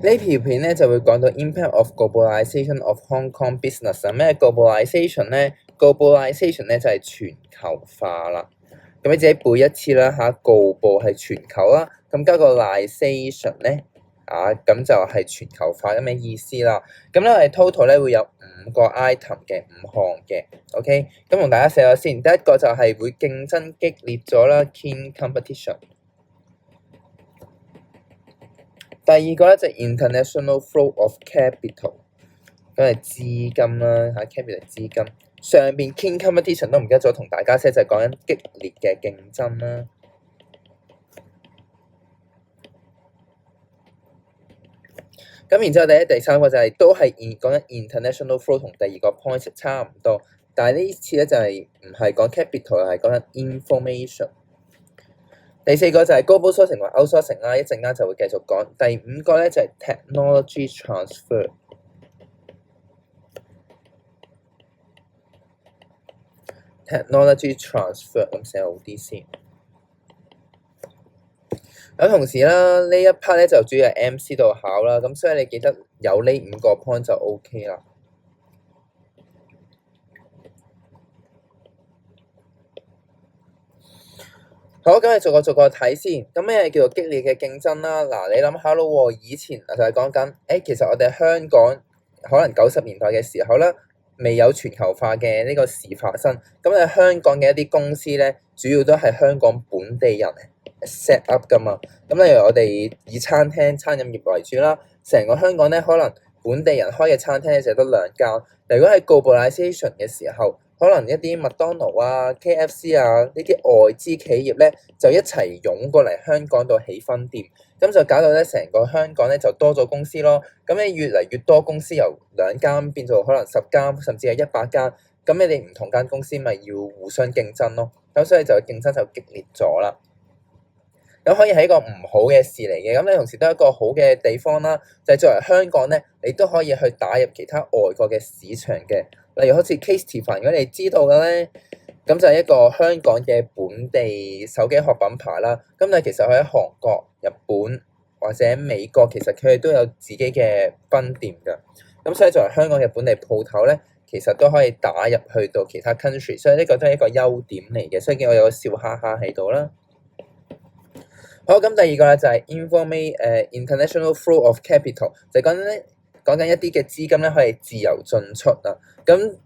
呢條片咧就會講到 impact of globalization of Hong Kong business 啊。咩 globalization 咧 ？globalization 咧就係全球化啦。咁你自己背一次啦嚇，global係全球啦，咁加個 globalization 咧咁就係全球化咁嘅意思啦。咁咧我哋 total 咧會有5個 item 嘅5項嘅 ，OK。咁同大家寫咗先，第一個就係會競爭激烈咗啦 ，keen competition。第二個咧就係 international flow of capital， 咁係資金啦嚇 ，capital 資金。上邊 keen competition 都唔記得咗同大家寫，就係講緊激烈嘅競爭啦。咁然之後第三個就係都係講緊 international flow 同第二個 point 差唔多，但係呢次咧就係唔係講 capital， 係講緊 information。第四個就係 global sourcing 同 outsourcing 啦，一陣間就會繼續講。第五個咧就係 technology transfer。technology transfer 咁寫好啲先。咁同時啦，呢一 part 咧就主要係 MC 度考啦，咁所以你記得有呢5個 point 就 OK 啦。好，咁你逐個睇先。咁咩叫做激烈嘅競爭啦？嗱，你諗下咯，以前就係講緊，其實我哋香港可能90年代嘅時候啦，未有全球化嘅呢個事發生。咁喺香港嘅一啲公司咧，主要都係香港本地人 set up 噶嘛。咁例如我哋以餐飲業為主啦，成個香港咧可能本地人開嘅餐廳咧就得2間。如果係 globalization 嘅時候，可能一啲麥當勞啊、KFC 啊呢啲外資企業咧，就一齊湧過嚟香港度起分店，咁就搞到咧成個香港咧就多咗公司咯。咁你越嚟越多公司由2間變做可能10間，甚至係100間，咁你哋唔同間公司咪要互相競爭咯。咁所以就競爭就激烈咗啦。咁可以係一個唔好嘅事嚟嘅，咁你同時都係一個好嘅地方啦。就係作為香港咧，你都可以去打入其他外國嘅市場嘅。例如好似 Casetify， 如果你知道嘅咧，咁就係一個香港嘅本地手機殼品牌啦。咁但係其實佢喺韓國、日本或者美國，其實佢哋都有自己嘅分店㗎。咁所以作為香港嘅本地鋪頭咧，其實都可以打入去到其他 country， 所以呢個都係一個優點嚟嘅。所以見我有個笑哈哈喺度啦。好，咁第二個咧就係 international flow of capital， 就講緊一啲嘅資金咧可以自由進出啊。咁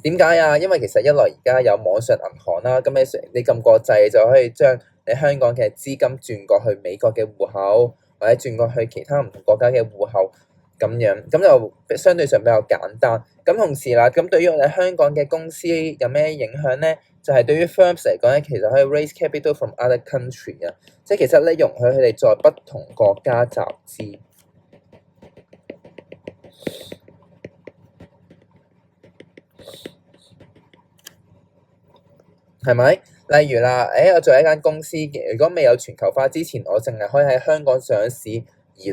點解啊？因為其實一來而家有網上銀行啦，咁你撳個掣就可以將你香港嘅資金轉過去美國嘅戶口，或者轉過去其他唔同國家嘅戶口咁樣，咁就相對上比較簡單。咁同時啦，咁對於我哋香港嘅公司有咩影響咧？就係對於 firms 嚟講咧，其實可以 raise capital from other country 啊，即係其實咧容許佢哋在不同國家集資，係咪？例如啦，我作為一間公司嘅，如果未有全球化之前，我淨係可以喺香港上市，而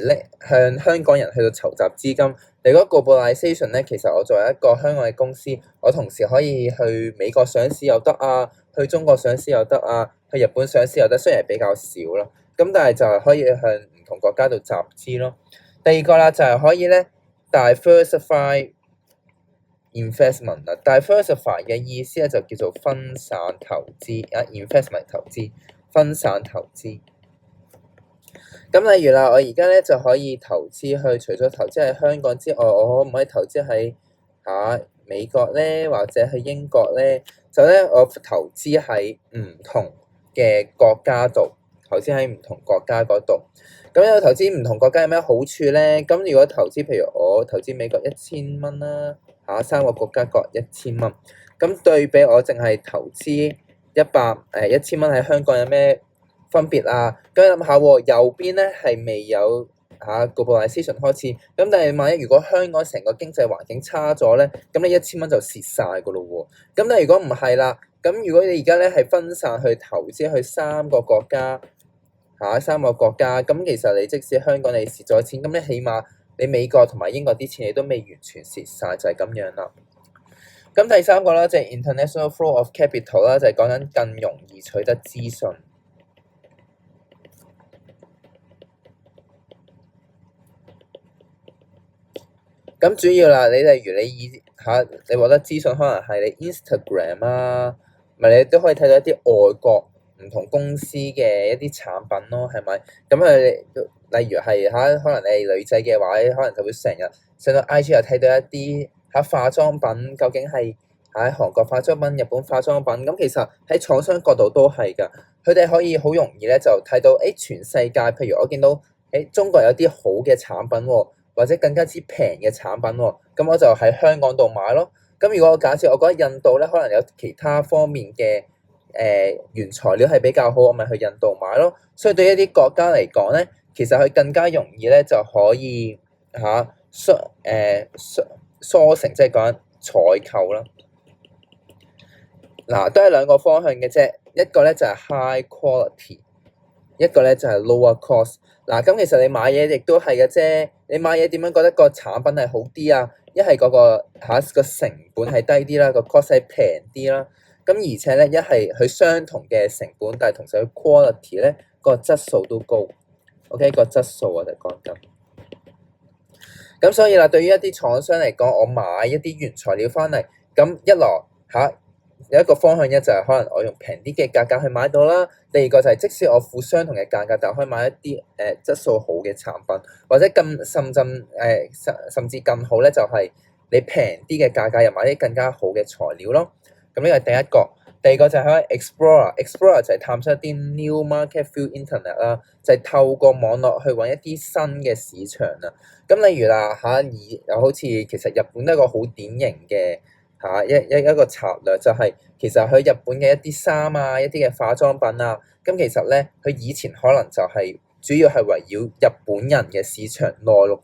向香港人去到籌集資金。如果 globalization 咧，其實我作為一個香港嘅公司，我同時可以去美國上市又得啊，去中國上市又得啊，去日本上市又得，雖然係比較少咯，咁但係就係可以向唔同國家度集資咯。第二個啦，就係可以咧 diversify investment 啦，diversify 嘅意思咧就叫做分散投資，investment 投資，分散投資。咁例如啦，我而家咧就可以投資去，除咗投資喺香港之外，我可唔可以投資喺美國咧，或者喺英國咧？就咧我投資喺唔同嘅國家度，投資喺唔同國家嗰度。咁有投資唔同國家有咩好處咧？咁如果投資，譬如我投資美國1000蚊啦，3個國家各1000蚊。咁對比我淨係投資1000蚊喺香港有咩分別啊？咁你諗下喎，右邊咧係未有globalization開始，咁但係萬一如果香港成個經濟環境差咗咧，咁你1000蚊就蝕晒噶咯喎。咁但係如果唔係啦，咁如果你而家咧係分散去投資去3個國家，3個國家，咁其實你即使香港你蝕咗錢，咁你起碼你美國同埋英國啲錢你都未完全蝕晒，就係咁樣啦。咁第三個啦，就係 international flow of capital 啦，就係講緊更容易取得資訊。咁主要啦，你例如你獲得資訊，可能係你 Instagram 啊，咪你都可以睇到一啲外國唔同公司嘅一啲產品咯，係咪？咁例如係可能你係女仔嘅話，可能就會成日上到 IG 又睇到一啲化妝品，究竟係喺韓國化妝品、日本化妝品，咁其實喺廠商角度都係㗎，佢哋可以好容易咧就睇到，全世界，譬如我見到中國有啲好嘅產品喎。或者更加之平嘅產品喎，咁我就喺香港度買咯。咁如果假設我覺得印度咧可能有其他方面嘅原材料係比較好，我咪去印度買咯。所以對於一啲國家嚟講咧，其實佢更加容易咧就可以疏成，即係講緊採購啦。嗱，都係兩個方向嘅啫，一個咧就係 high quality。一個咧就係 lower cost。嗱，咁其實你買嘢亦都係嘅啫。你買嘢點樣覺得個產品係好啲啊？一係個成本係低啲啦，個 cost 係平啲啦。咁而且咧，一係佢相同嘅成本，但係同時佢 quality 咧個質素都高。OK，個質素我哋講緊。咁所以啦，對於一啲廠商嚟講，我買一啲原材料翻嚟，咁一來有一個方向，一就係可能我用平啲嘅價格去買到啦。第二個就係即使我付相同嘅價格，但可以買一啲質素好嘅產品，或者甚至更好咧，就係你平啲嘅價格又買啲更加好嘅材料咯。咁呢個係第一個。第二個就係可以 explore 就係探出一啲 new market through internet 啦，就係透過網絡去揾一啲新嘅市場啊。咁例如啦又好似其實日本都係一個好典型嘅。一個策略就係其實去日本嘅一啲衫啊，一啲嘅化妝品啊，咁其實咧佢以前可能就係主要係圍繞日本人嘅市場、內陸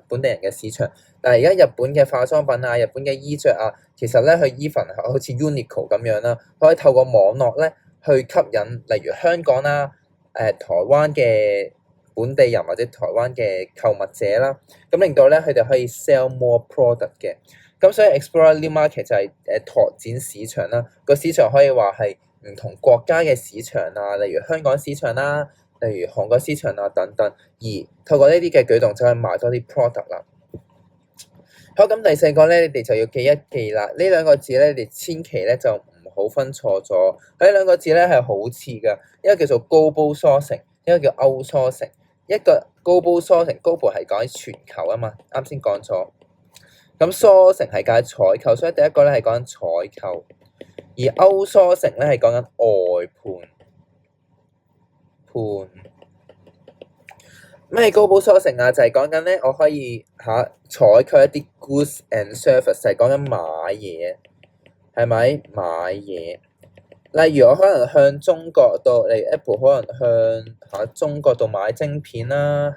本地人嘅市場，但係而家日本嘅化妝品啊、日本嘅衣着啊，其實咧佢 even 好似 Uniqlo 咁樣啦，可以透過網絡咧去吸引例如香港啦、台灣嘅本地人或者台灣嘅購物者啦，咁令到咧佢哋可以 sell more product 嘅。咁所以 explore new market 就係拓展市場啦，個市場可以話係唔同國家嘅市場啊，例如香港市場啦，例如韓國市場啊等等，而透過呢啲嘅舉動就可以賣多啲 product 啦。好，咁第四個咧，你哋就要記一記啦。呢兩個字咧，你哋千祈咧就唔好分錯咗。呢兩個字咧係好似㗎，一個叫做 global sourcing，一個叫 outsourcing。一個 global sourcing，global 係講喺全球啊嘛，啱先講咗。咁 sourcing 係講緊採購，所以第一個咧係講緊採購，而 outsourcing 咧係講緊外判。咩係 global sourcing啊？就係講緊咧，我可以採購一啲 goods and service，係講緊買嘢，係咪買嘢？例如我可能向中國度，例如 Apple 可能向中國度買晶片啦，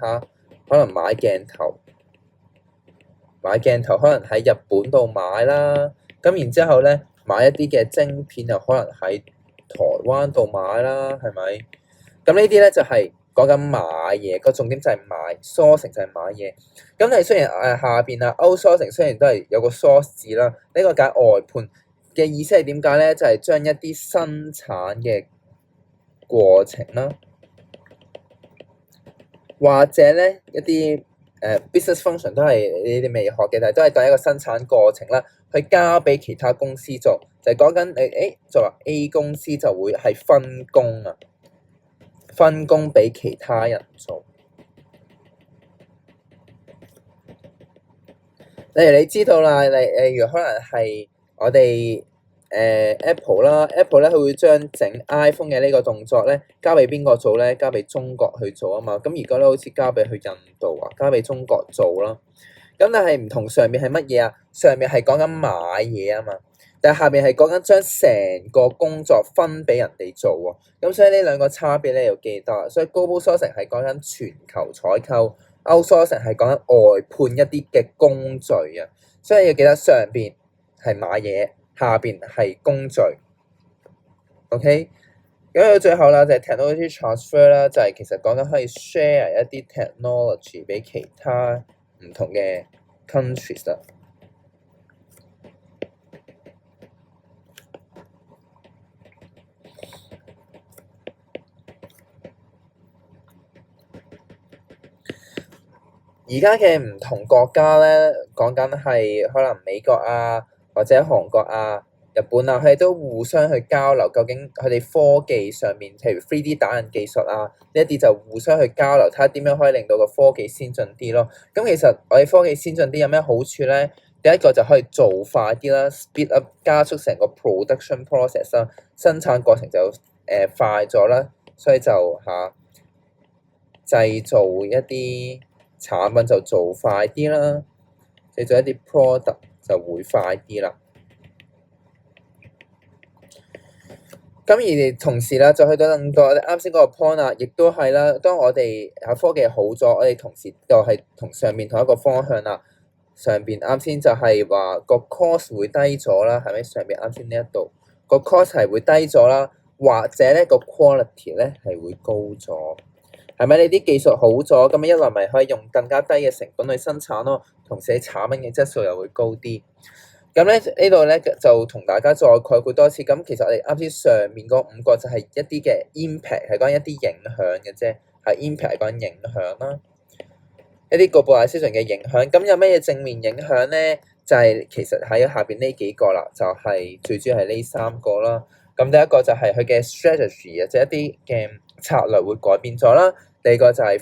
可能買鏡頭。買鏡頭可能喺日本度買啦，咁然之後咧買一啲嘅晶片又可能喺台灣度買啦，係咪？咁呢啲咧就係講緊買嘢，個重點就係買 sourcing 就係買嘢。咁你雖然下邊outsourcing 雖然都係有個 source 字啦，呢個解外判嘅意思係點解咧？就係將一啲生產嘅過程啦，或者咧一啲business function 都係你哋未學嘅，但係都係當一個生產過程啦，去交俾其他公司做，就係講緊作為 A 公司就會係分工啊，分工俾其他人做。例如你知道啦，例如可能係我哋Apple 啦，Apple 咧佢會將整 iPhone 嘅呢個動作咧交俾邊個做咧？交俾中國去做啊嘛。咁而家咧好似交俾去印度啊，交俾中國做啦。咁但係唔同上面係乜嘢啊？上面係講緊買嘢啊嘛，但係下面係講緊將成個工作分俾人哋做喎。咁所以呢兩個差別咧要記得。所以 global sourcing 係講緊全球採購，outsourcing 係講緊外判一啲嘅工序啊。所以要記得上邊係買嘢。下邊係工序，OK，咁到最後啦，就係 technology transfer 啦，就係其實講緊可以 share 一啲 technology 俾其他唔同嘅 countries 啦。而家嘅唔同國家咧，講緊係可能美國啊，或者韓國啊、日本啊，佢哋都互相去交流，究竟佢哋科技上面，譬如 3D 打印技術啊，呢一啲就互相去交流，睇下點樣可以令到個科技先進啲咯。咁其實我哋科技先進啲有咩好處咧？第一個就可以做快啲啦，speed up 加速成個 production process 啦，生產過程就快咗啦，所以就製造一啲產品就做快啲啦，製造一啲 product 就會快啲啦。咁而同時啦，就去到另個啱先嗰個 point 啦，亦都係啦。當我哋科技好咗，我哋同時就係同上面同一個方向啦。上邊啱先就係話個 cost 會低咗啦，係咪？上邊啱先呢一度個 cost 係會低咗啦，或者咧個 quality 咧係會高咗。係咪你啲技術好咗，咁一來咪可以用更加低嘅成本去生產咯，同時產品嘅質素又會高啲。咁咧呢度咧就同大家再概括多次。咁其實我哋啱先上面嗰5個就係一啲嘅 impact， 係講一啲影響嘅啫，係 impact 係講影響啦，一啲 globalization 嘅影響。咁有咩嘢正面影響咧？就係其實喺下邊呢幾個啦，就係最主要係呢3個啦。咁第一個就係佢嘅 strategy 或者一啲嘅策略會改變咗啦。第二個就係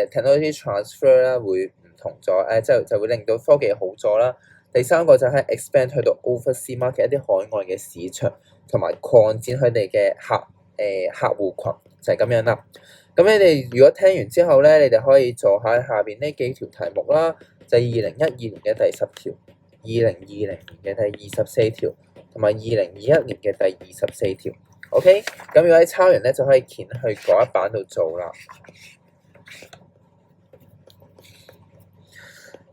technology transfer 啦，會唔同咗，就會令到科技好咗啦。第三個就係 expand 去到 overseas market 一啲海外嘅市場，同埋擴展佢哋嘅客戶群，就係咁樣啦。咁你哋如果聽完之後咧，你哋可以做下下邊呢幾條題目啦，就係2012年嘅第10條、2020年嘅第24條，同埋2021年嘅第24條。OK， 咁如果你抄完咧，就可以填去嗰一版度做啦。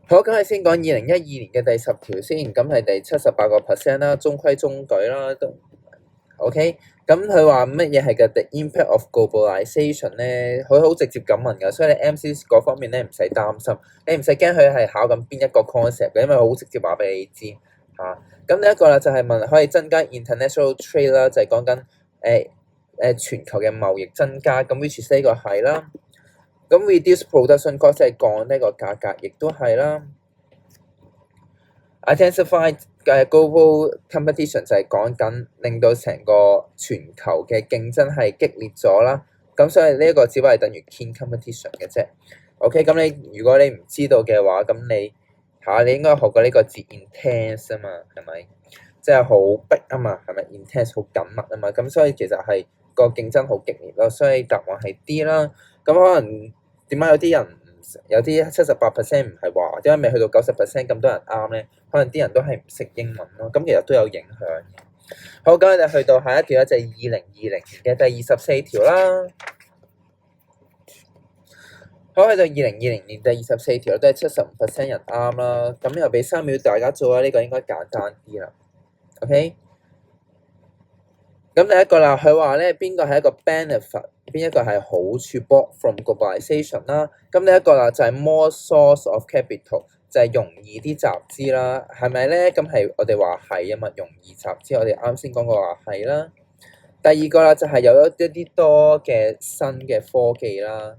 好，咁係先講2012年嘅第10條先，咁係第78% 啦，中規中矩啦，都 OK。咁佢話乜嘢係嘅 the impact of globalization 咧？佢好直接咁問㗎，所以你 MC 嗰方面咧唔使擔心，你唔使驚佢係考緊邊一個 concept 嘅，因為好直接話俾你知嚇。咁第一個啦就係問可以增加 international trade 啦，就係講緊全球嘅貿易增加，咁 which is 呢個係啦。咁 reduce production cost 即係降呢個價格，亦都係啦。intensify 嘅 global competition 就係講緊令到成個全球嘅競爭係激烈咗啦。咁所以呢一個只不過係等於 keen competition 嘅啫。OK，咁你如果你唔知道嘅話，咁你應該學過呢個字 intense 啊嘛，係咪？即係好逼啊嘛，係咪 intense 好緊密啊嘛？咁所以其實係個競爭好激烈咯，所以答案係 D 啦。咁可能點解有啲78% 唔係話，點解未去到90% 咁多人啱咧？可能啲人都係唔識英文咯，咁其實都有影響嘅。好，咁我哋去到下一條咧，就係2020年嘅第24條啦。好，去到2020年第24條都係75% 人啱啦。咁又俾3秒大家做啦，呢個應該簡單啲啦。OK。咁第一個啦，佢話咧邊個係一個 benefit，邊一個係好處 brought from globalization 啦。咁第一個啦就係 more source of capital，就係容易啲集資啦，係咪咧？咁係我哋話係啊嘛，容易集資，我哋啱先講過話係啦。第二個啦就係有一啲多嘅新嘅科技啦，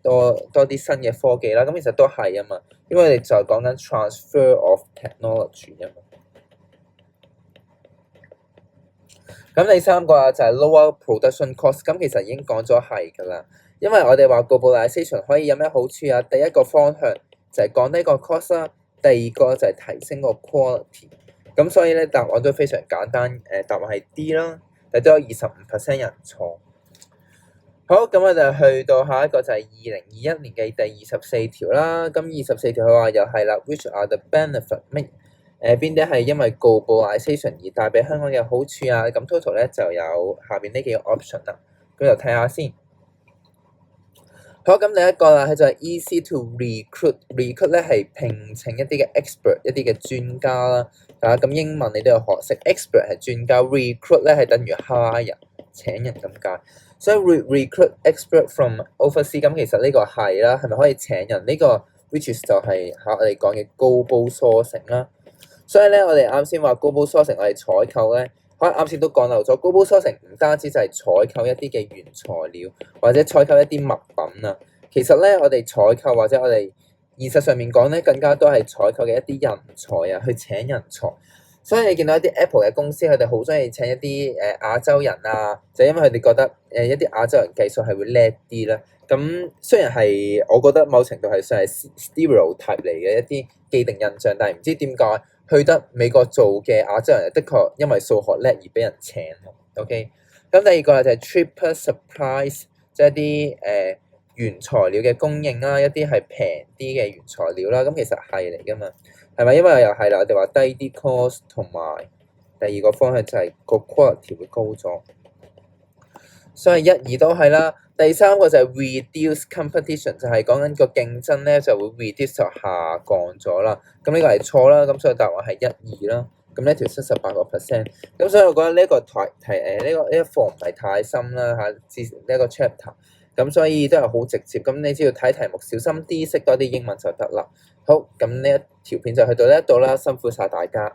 多啲新嘅科技啦，咁其實都係啊嘛，因為我哋就係講緊 transfer of technology 啊嘛。咁第三個啊就係 lower production cost，咁其實已經講咗係㗎啦，因為我哋話 globalization 可以有咩好處啊？第一個方向就係降低個 cost 啦，第二個就係提升個 quality，咁所以咧答案都非常簡單，答案係 D 啦，但都有25% 人錯。好，咁我哋去到下一個就係2021年嘅第24條啦，咁24條佢話又係啦 ，which are the benefit 邊啲係因為 globalization 而帶俾香港嘅好處啊？咁 total 咧就有下邊呢幾個 option 啦，咁就睇下先。好，咁第一個啦，佢就係 easy to recruit 咧係聘請一啲嘅 expert 一啲嘅專家啦。咁英文你都有學識 expert 係專家 recruit 咧係等於 hire 人請人咁解，所以 recruit expert from overseas 咁其實呢個係啦，係咪可以請人？呢個 which is 就係我哋講嘅 global sourcing 啦。所以咧，我哋啱先話 global sourcing，我哋採購咧，可能啱先都講漏咗。global sourcing唔單止就係採購一啲嘅原材料，或者採購一啲物品啊，其實咧，我哋採購或者我哋現實上面講咧，更加多係採購嘅一啲人才啊，去請人才。所以你見到一啲 Apple 嘅公司，佢哋好中意請一啲亞洲人啊，就因為佢哋覺得一啲亞洲人技術係會叻啲啦。咁雖然係我覺得某程度係算係 stereotype 嚟嘅一啲既定印象，但係唔知點解去得美國做嘅亞洲人，的確因為數學叻而俾人請。OK，咁第二個就係 cheaper supplies，即係一啲原材料嘅供應啦，一啲係平啲嘅原材料啦。咁其實係嚟㗎嘛。係咪？因為又係啦，我哋話低啲 cost， 同埋第二個方向就係個 quality 會高咗，所以一二都係啦。第三個就係 reduce competition， 就係講緊個競爭咧就會 reduce 就下降咗啦。咁呢個係錯啦，咁所以答案係一二啦。咁呢條78%，咁所以我覺得呢個呢一課唔係太深啦嚇，至呢一個 chapter， 咁所以都係好直接。咁你只要睇題目小心啲，識多啲英文就得啦。好，咁呢一條片就去到呢一度啦，辛苦晒大家。